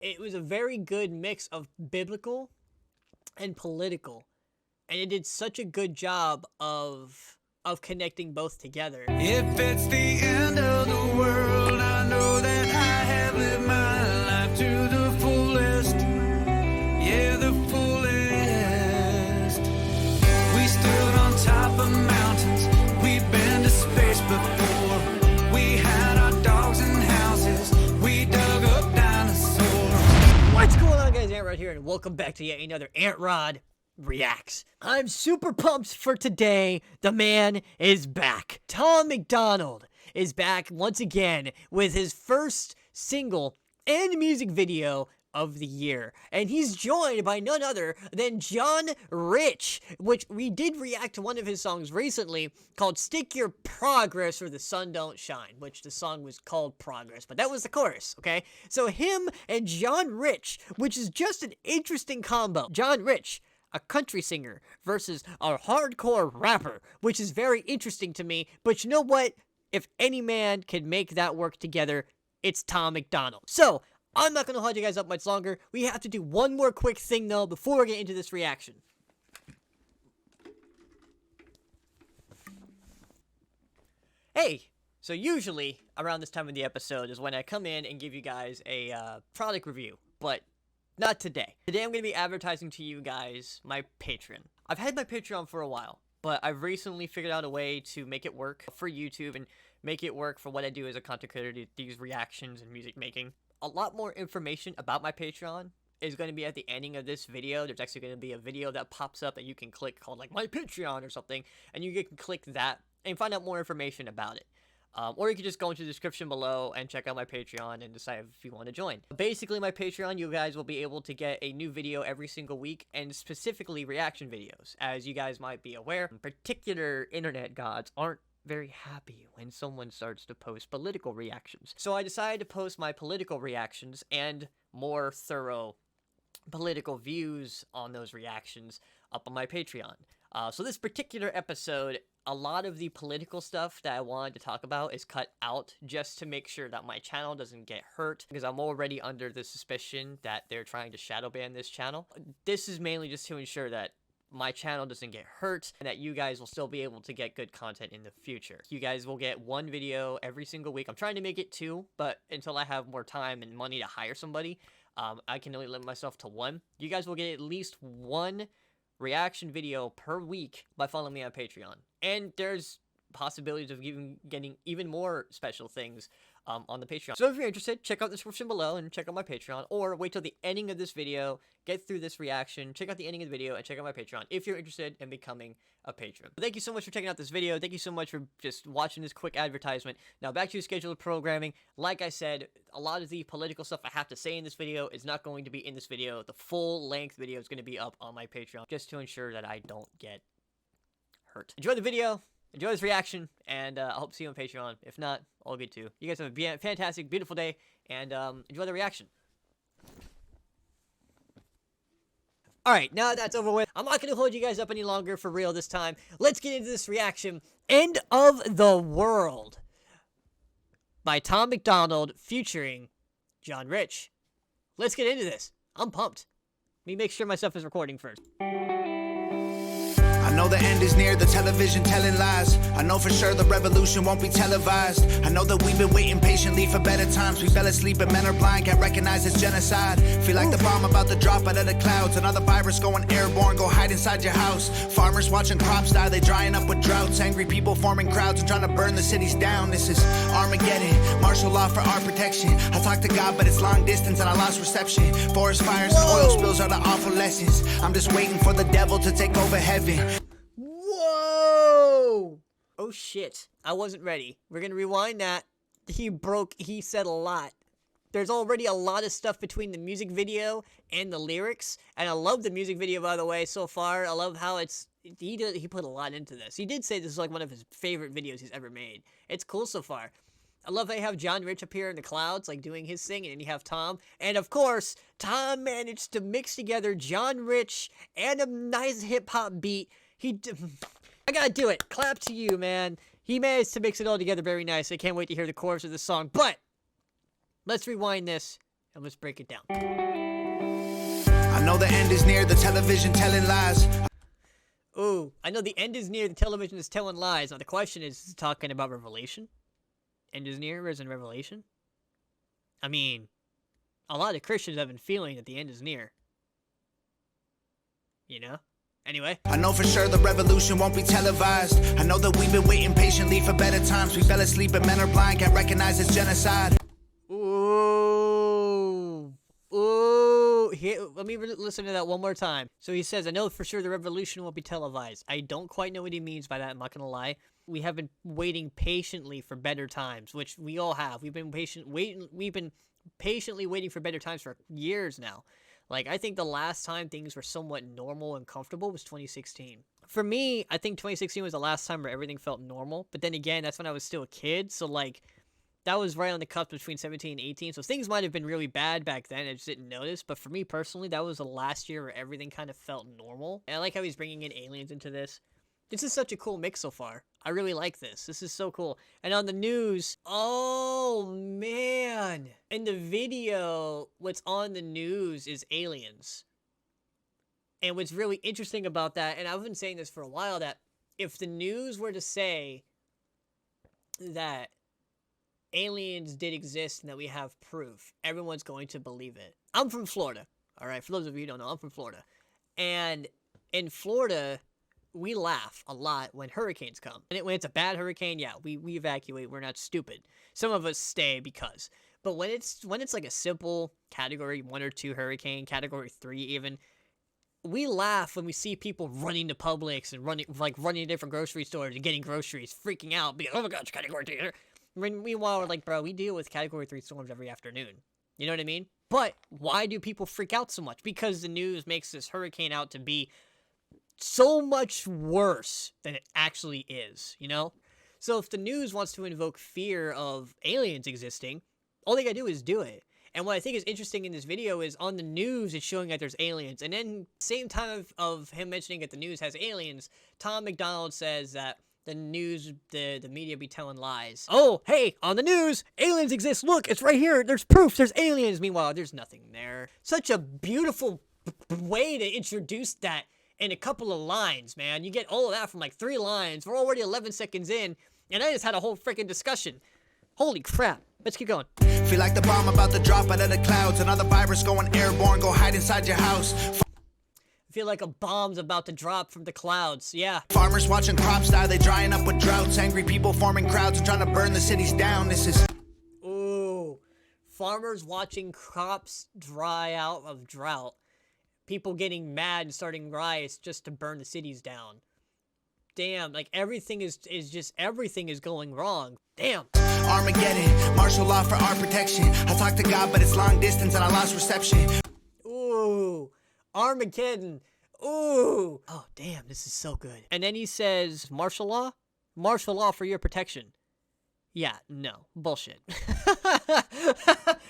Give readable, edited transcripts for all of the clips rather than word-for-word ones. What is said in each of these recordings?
it was a very good mix of biblical and political, and it did such a good job of connecting both together. If it's the end of the world, I know that I have lived my life to the fullest. Yeah, the fullest. We stood on top of mountains, we've been to space before. We had our dogs and houses, we dug up dinosaurs. What's going on, guys? Antrod here, and welcome back to yet another Antrod Reacts. I'm super pumped for today. The man is back. Tom MacDonald is back once again with his first single and music video of the year, and he's joined by none other than John Rich, which we did react to one of his songs recently called Stick Your Progress or The Sun Don't Shine, which the song was called Progress, but that was the chorus, okay? So him and John Rich, which is just an interesting combo. John Rich, a country singer, versus a hardcore rapper, which is very interesting to me, but you know what? If any man can make that work together, it's Tom MacDonald. So, I'm not going to hold you guys up much longer. We have to do one more quick thing, though, before we get into this reaction. Hey, so usually around this time of the episode is when I come in and give you guys a product review, but not today. Today I'm going to be advertising to you guys my Patreon. I've had my Patreon for a while, but I've recently figured out a way to make it work for YouTube and make it work for what I do as a content creator, these reactions and music making. A lot more information about my Patreon is going to be at the ending of this video. There's actually going to be a video that pops up that you can click called like my Patreon or something, and you can click that and find out more information about it. Or you can just go into the description below and check out my Patreon and decide if you want to join. Basically, my Patreon, you guys will be able to get a new video every single week, and specifically reaction videos. As you guys might be aware, particular internet gods aren't very happy when someone starts to post political reactions. So I decided to post my political reactions and more thorough political views on those reactions up on my Patreon. So this particular episode, a lot of the political stuff that I wanted to talk about is cut out just to make sure that my channel doesn't get hurt, because I'm already under the suspicion that they're trying to shadow ban this channel. This is mainly just to ensure that my channel doesn't get hurt and that you guys will still be able to get good content in the future. You guys will get one video every single week. I'm trying to make it two, but until I have more time and money to hire somebody, I can only limit myself to one. You guys will get at least one reaction video per week by following me on Patreon. And there's possibilities of getting even more special things on the Patreon. So if you're interested, check out the description below and check out my Patreon, or wait till the ending of this video, get through this reaction, check out the ending of the video, and check out my Patreon if you're interested in becoming a patron. Thank you so much for checking out this video. Thank you so much for just watching this quick advertisement. Now back to your scheduled programming. Like I said, a lot of the political stuff I have to say in this video is not going to be in this video. The full length video is going to be up on my Patreon just to ensure that I don't get hurt. Enjoy the video. Enjoy this reaction, and I hope to see you on Patreon. If not, all good too. You guys have a fantastic, beautiful day, and enjoy the reaction. Alright, now that that's over with, I'm not going to hold you guys up any longer for real this time. Let's get into this reaction. End of the World by Tom MacDonald featuring John Rich. Let's get into this. I'm pumped. Let me make sure my stuff is recording first. I know the end is near, the television telling lies. I know for sure the revolution won't be televised. I know that we've been waiting patiently for better times. We fell asleep and men are blind, can't recognize it's genocide. Feel like the bomb about to drop out of the clouds. Another virus going airborne, go hide inside your house. Farmers watching crops die, they drying up with droughts. Angry people forming crowds and trying to burn the cities down. This is Armageddon, martial law for our protection. I talk to God but it's long distance and I lost reception. Forest fires and oil spills are the awful lessons. I'm just waiting for the devil to take over heaven. Whoa! Oh shit. I wasn't ready. We're gonna rewind that. He said a lot. There's already a lot of stuff between the music video and the lyrics, and I love the music video, by the way, so far. I love how he put a lot into this. He did say this is like one of his favorite videos he's ever made. It's cool so far. I love how you have John Rich up here in the clouds, like doing his thing, and then you have Tom. And of course, Tom managed to mix together John Rich and a nice hip-hop beat. I gotta do it. Clap to you, man. He managed to mix it all together very nice. I can't wait to hear the chorus of the song. But let's rewind this And let's break it down. I know the end is near, the television telling lies. Ooh, I know the end is near, the television is telling lies. Now the question is it talking about Revelation? End is near, is in Revelation? I mean, a lot of Christians have been feeling that the end is near. You know? Anyway. I know for sure the revolution won't be televised. I know that we've been waiting patiently for better times. We fell asleep and men are blind, can't recognize it's genocide. Ooh. Ooh. Here, let me listen to that one more time. So he says, I know for sure the revolution won't be televised. I don't quite know what he means by that, I'm not gonna lie. We have been waiting patiently for better times, which we all have. We've been patiently waiting for better times for years now. Like, I think the last time things were somewhat normal and comfortable was 2016. For me, I think 2016 was the last time where everything felt normal. But then again, that's when I was still a kid. So, like, that was right on the cusp between 17 and 18. So things might have been really bad back then. I just didn't notice. But for me personally, that was the last year where everything kind of felt normal. And I like how he's bringing in aliens into this. This is such a cool mix so far. I really like this. This is so cool. And on the news, oh man. In the video, what's on the news is aliens. And what's really interesting about that, and I've been saying this for a while, that if the news were to say that aliens did exist and that we have proof, everyone's going to believe it. I'm from Florida. All right, for those of you who don't know, I'm from Florida. And in Florida, we laugh a lot when hurricanes come. And when it's a bad hurricane, yeah, we evacuate. We're not stupid. Some of us stay because. But when it's like a simple category 1 or 2 hurricane, category 3 even, we laugh when we see people running to Publix and running to different grocery stores and getting groceries, freaking out because, oh my God, it's category 3. Meanwhile, we're like, bro, we deal with category 3 storms every afternoon. You know what I mean? But why do people freak out so much? Because the news makes this hurricane out to be so much worse than it actually is, you know? So if the news wants to invoke fear of aliens existing, all they gotta do is do it. And what I think is interesting in this video is on the news, it's showing that there's aliens. And then same time of him mentioning that the news has aliens, Tom MacDonald says that the news, the media be telling lies. Oh, hey, on the news, aliens exist. Look, it's right here. There's proof. There's aliens. Meanwhile, there's nothing there. Such a beautiful way to introduce that in a couple of lines, man. You get all of that from like 3 lines. We're already 11 seconds in, and I just had a whole freaking discussion. Holy crap. Let's keep going. Feel like the bomb about to drop out of the clouds. Another virus going airborne. Go hide inside your house. I feel like a bomb's about to drop from the clouds. Yeah. Farmers watching crops die. They drying up with droughts. Angry people forming crowds and trying to burn the cities down. This is... Ooh. Farmers watching crops dry out of drought. People getting mad and starting riots just to burn the cities down. Damn, like everything is going wrong. Damn. Armageddon, martial law for our protection. I talk to God, but it's long distance and I lost reception. Ooh, Armageddon. Ooh. Oh, damn, this is so good. And then he says, martial law? Martial law for your protection. Yeah, no. Bullshit.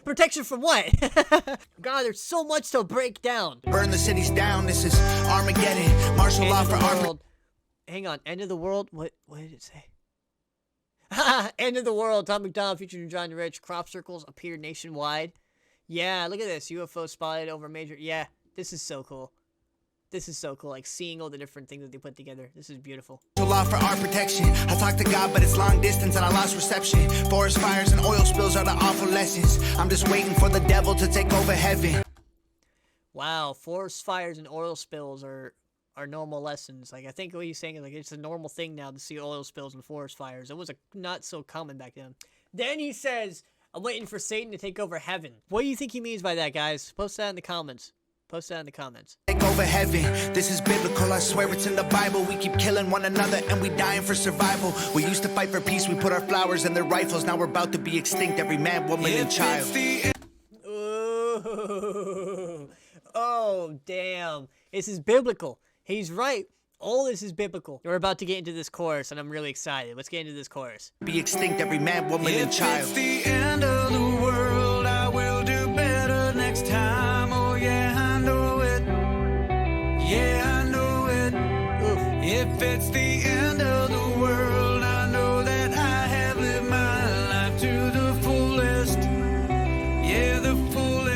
Protection from what? God, there's so much to break down. Burn the cities down. This is Armageddon. Martial law for our... Hang on. End of the world? What did it say? End of the world. Tom MacDonald featured John Rich. Crop circles appeared nationwide. Yeah, look at this. UFO spotted over major... Yeah, this is so cool. This is so cool, like seeing all the different things that they put together. This is beautiful. Law for our protection. I talk to God, but it's long distance and I lost reception. Forest fires and oil spills are the awful lessons. I'm just waiting for the devil to take over heaven. Wow, forest fires and oil spills are normal lessons. Like, I think what he's saying is like it's a normal thing now to see oil spills and forest fires. It was not so common back then. Then he says, I'm waiting for Satan to take over heaven. What do you think he means by that, guys? Post that in the comments. Post that in the comments. Take over heaven. This is biblical. I swear it's in the Bible. We keep killing one another and we dying for survival. We used to fight for peace. We put our flowers in their rifles. Now we're about to be extinct. Every man, woman, and child. Ooh. Oh, damn. This is biblical. He's right. All this is biblical. We're about to get into this chorus, and I'm really excited. Let's get into this chorus. Be extinct. Every man, woman, and child. It's the end of the world. I will do better next time. Oh, yeah. Yeah, I know it. Oof. If it's the end of the world, I know that I have lived my life to the fullest. Yeah, the fullest.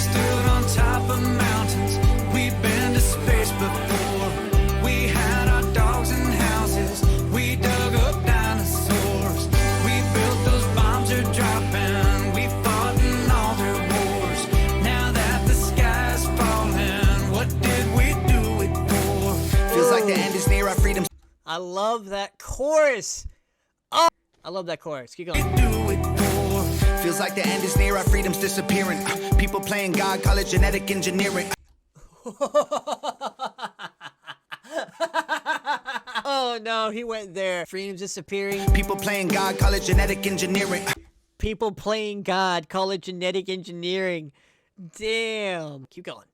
stood on top of mountains. We've been to space before. We had our dogs and houses. We dug up dinosaurs. We built those bombs are dropping. We fought in all their wars. Now that the sky's falling, what did we do it for? Feels like the end is near, our freedom. I love that chorus. Oh, I love that chorus. Keep going. Do it for. Feels like the end is near, our freedom's disappearing. People playing God, call it genetic engineering. Oh no, he went there. Freedom's disappearing. People playing God, call it genetic engineering. People playing God, call it genetic engineering. Damn. Keep going.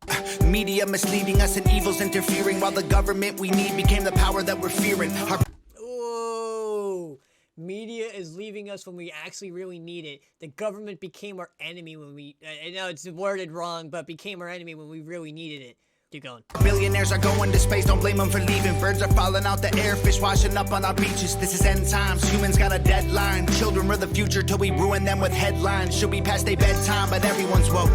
Media misleading us and evils interfering, while the government we need became the power that we're fearing. Whoa. Media is leaving us when we actually really need it. The government became our enemy when we... I know it's worded wrong, but became our enemy when we really needed it. Keep going. Billionaires are going to space, don't blame them for leaving. Birds are falling out the air, fish washing up on our beaches. This is end times, humans got a deadline. Children are the future till we ruin them with headlines. Should be past their bedtime, but everyone's woke.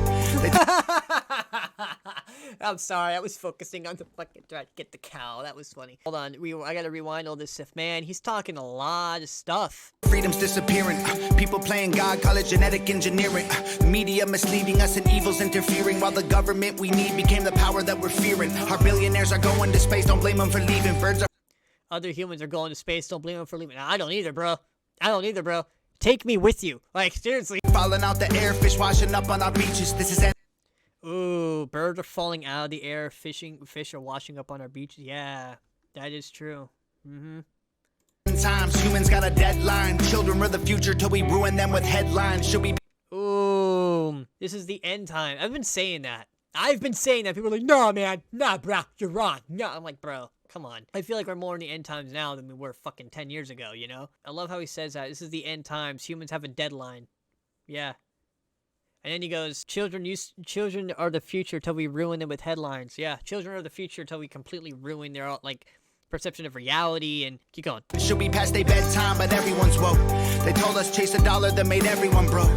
I'm sorry, I was focusing on the fucking trying to get the cow. That was funny. Hold on, I gotta rewind all this stuff. Man, he's talking a lot of stuff. Freedom's disappearing. People playing God, call it genetic engineering. Media misleading us and evils interfering, while the government we need became the power that we're fearing. Our billionaires are going to space, don't blame them for leaving. Birds are... Other humans are going to space, don't blame them for leaving. I don't either, bro. I don't either, bro. Take me with you. Like, seriously. falling out the air, fish washing up on our beaches. This is... Ooh, birds are falling out of the air, fish are washing up on our beaches. Yeah, that is true. Times humans got a deadline. Children are the future till we ruin them with headlines. Should we... Ooh, this is the end time. I've been saying that. People are like, no, man. Nah, bro, you're wrong. No, I'm like, bro, come on. I feel like we're more in the end times now than we were fucking 10 years ago, you know? I love how he says that. This is the end times. Humans have a deadline. Yeah. And then he goes, children are the future till we ruin them with headlines. Yeah, children are the future till we completely ruin their, like, perception of reality, and keep going. Should be past their bedtime, but everyone's woke. They told us chase a dollar that made everyone broke.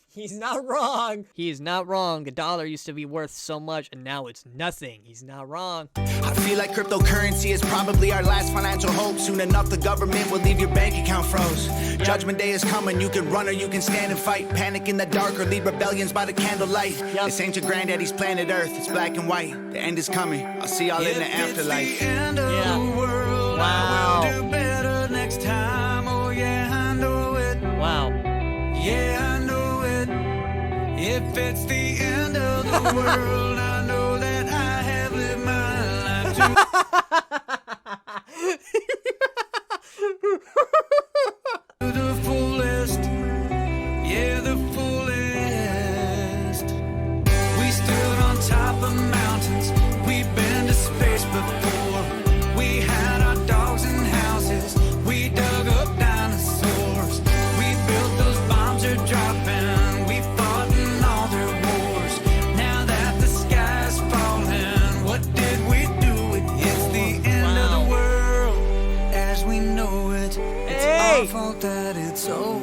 He's not wrong. He is not wrong. The dollar used to be worth so much, and now it's nothing. He's not wrong. I feel like cryptocurrency is probably our last financial hope. Soon enough, the government will leave your bank account froze. Judgment day is coming. You can run or you can stand and fight. Panic in the dark or lead rebellions by the candlelight. This ain't your granddaddy's planet Earth. It's black and white. The end is coming. I'll see y'all in the afterlife. It's the end of the world. Wow. I will do better next time. Oh yeah, I know it. Wow. Yeah, I know it. If it's the end of the world, I know that I have lived my life to the fullest. Yeah, the fullest. We stood on top of mountains. We've been to space before. We had our dogs and houses. We dug up dinosaurs. We built those bombs are dropping. We fought in all their wars. Now that the sky's falling, what did we do? It's the end of the world as we know it. It's our fault that it's over.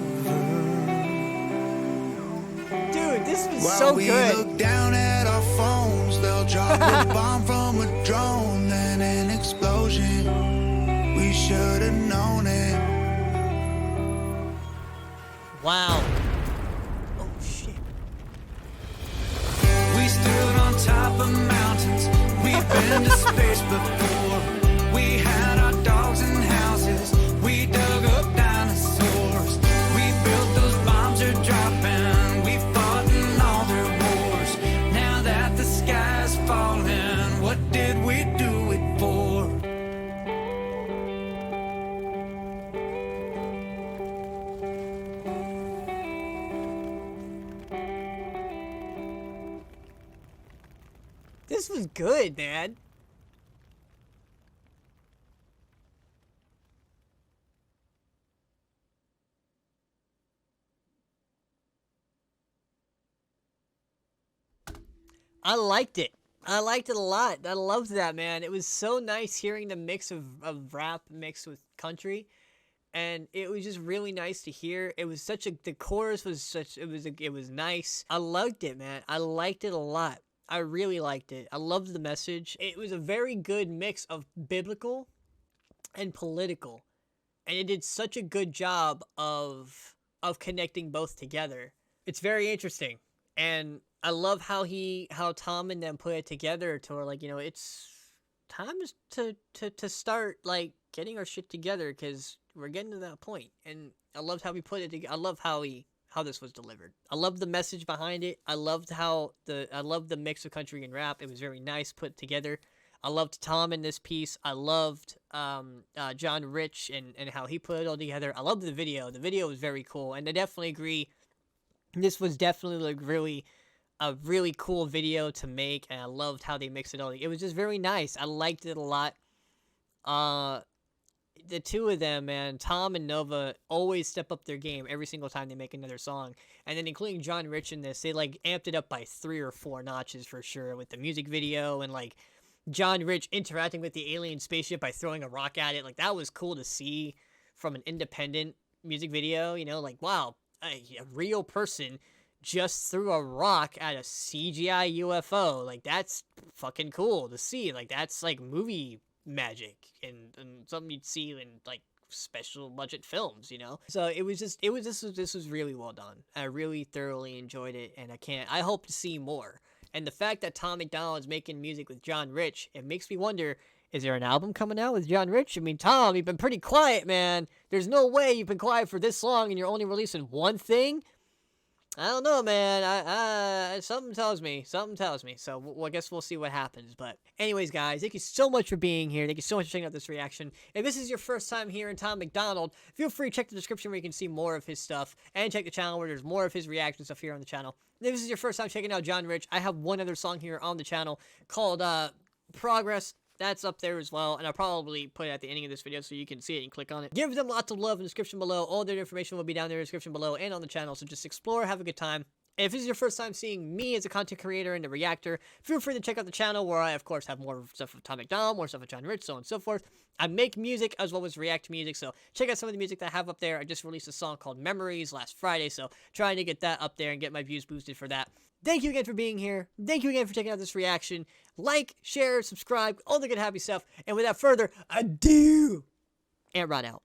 Dude, this was While so we good. look down at our phones, they'll drop a bomb from a drone, then an explosion. We should have known it. Wow. Oh, shit. We stood on top of mountains. We've been to space before. We had our dogs and houses. We dug up dinosaurs. We built those bombs are dropping. We fought in all their wars. Now that the sky's falling, what did we do it for? This was good, man. I liked it. I liked it a lot. I loved that, man. It was so nice hearing the mix of rap mixed with country. and it was just really nice to hear. It was such a, the chorus was such, it was nice. I liked it, man. I liked it a lot. I really liked it. I loved the message. It was a very good mix of biblical and political, and it did such a good job of connecting both together. It's very interesting, and I love how Tom and them put it together to where, like, you know, it's time to start, like, getting our shit together, because we're getting to that point. And I loved how he put it together. I love how this was delivered. I love the message behind it. I loved the mix of country and rap. It was very nice put together. I loved Tom in this piece. I loved John Rich and how he put it all together. I loved the video. The video was very cool, and I definitely agree. This was definitely like a really cool video to make, and I loved how they mixed it all. It was just very nice. I liked it a lot. The two of them, man, Tom and Nova, always step up their game every single time they make another song. And then including John Rich in this, they like amped it up by 3 or 4 notches for sure with the music video, and like John Rich interacting with the alien spaceship by throwing a rock at it. Like, that was cool to see from an independent music video, you know, like, wow, a real person just threw a rock at a CGI UFO. Like, that's fucking cool to see. Like, that's like movie magic and something you'd see in like special budget films, you know. So this was really well done. I really thoroughly enjoyed it, and I hope to see more. And the fact that Tom MacDonald is making music with John Rich, it makes me wonder, is there an album coming out with John Rich? I mean, Tom, you've been pretty quiet, man. There's no way you've been quiet for this long and you're only releasing one thing. I don't know, man. Something tells me. So I guess we'll see what happens. But anyways, guys, thank you so much for being here. Thank you so much for checking out this reaction. If this is your first time here in Tom MacDonald, feel free to check the description where you can see more of his stuff, and check the channel where there's more of his reaction stuff here on the channel. If this is your first time checking out John Rich, I have one other song here on the channel called Progress. That's up there as well, and I'll probably put it at the ending of this video so you can see it and click on it. Give them lots of love in the description below. All their information will be down there in the description below and on the channel, so just explore, have a good time. And if this is your first time seeing me as a content creator and a reactor, feel free to check out the channel where I, of course, have more stuff with Tom MacDonald, more stuff with John Rich, so on and so forth. I make music as well as react to music, so check out some of the music that I have up there. I just released a song called Memories last Friday, so trying to get that up there and get my views boosted for that. Thank you again for being here. Thank you again for checking out this reaction. Like, share, subscribe, all the good happy stuff. And without further ado, Antrod out.